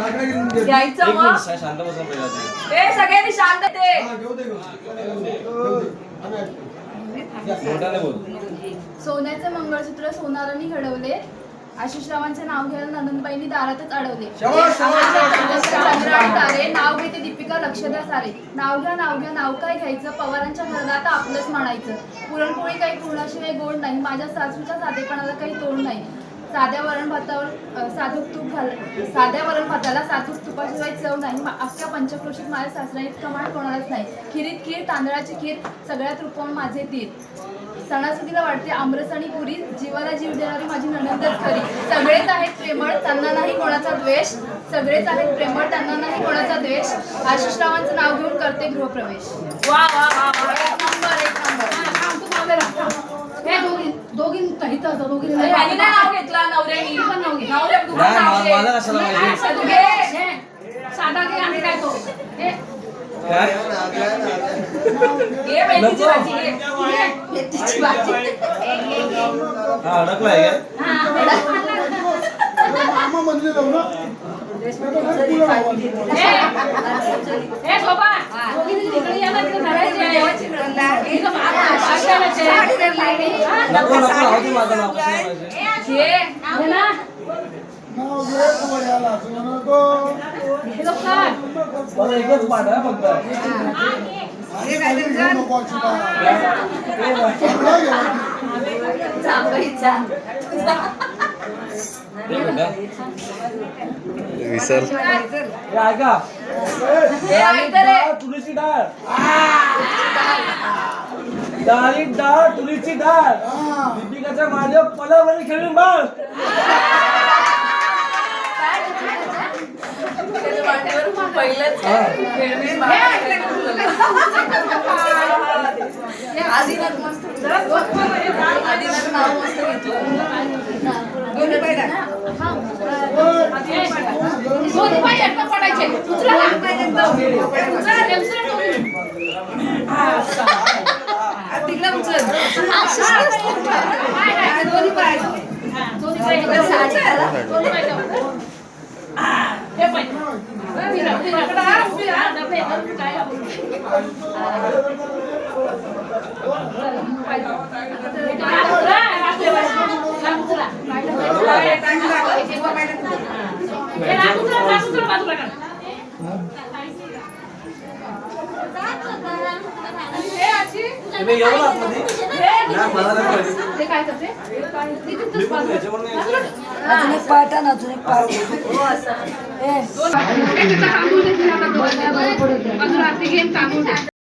घ्यायचं मग शांत बसा पहिला ए सगळ्यांनी शांत ते मोठ्याने बोल. सोन्याचे मंगळसूत्र सोनारांनी घडवले. आशिष रावांचे नाव घ्यायला नंदनबाईंनी दारातच अडवले. चंद्र आणि तारे नाव घेते दीपिका लक्ष द्या सारे. नाव घ्या नाव घ्या नाव काय घ्यायचं पवारांच्या घरात आता आपलंच म्हणायचं. पुरणपोळी काही पूर्णाशिवाय गोड नाही. माझ्या सासूच्या साधेपणाला काही तोड नाही. साध्या वरण भाताला साजूक तुपाशिवाय चव नाही. अख्ख्या पंचक्रोशीत माझ्या सासऱ्याने कमाल कोणालाच नाही. खिरीत खीर तांदळाची खीर सगळ्यात रूपवून माझे तीर. सणासुदीला वाटते आमरस आणि पुरी. जीवाला जीव देणारी माझी नणंदच खरी. सगळेच आहेत प्रेमळ त्यांना नाही कोणाचा द्वेष. सगळेच आहेत प्रेमळ त्यांना नाही कोणाचा द्वेष. आशिष रावांचं नाव घेऊन करते गृहप्रवेश. वा वा वा एक नंबर एक नंबर. हे दोघी ह्यानी नाही नाव घेतला नवऱ्यानी नवऱ्या मला कशाला माहिती? साधा घे आणि काय तो काय? घे मेथीची भाजी घे मेथीची भाजी. हा अडकलाय काय? हे शोभा दोघी तिकडे या ना तिकडे धरायचे नको नको राहू दे माझं नाव कशाला पाहिजे? घे ना मला एकच पाठ आहे फक्त. विसर हे ऐका. तुरीची डाळ डाळीत डाळ तुरीची डाळ दीपिकाच्या माझ्या पलावरी खेळून बाळ. पहिलंच आदिनाथ मस्त आदिनाथ नाव मस्त घेतलं पडायचे तिकडे उचल दोन्ही तुम्ही येऊ ना आतमध्ये? नाही, मला नाही पाहिजे. ते काय करते मी पण याच्यावर नाही यायचं. अजून एक पाठ अजून एक पाठ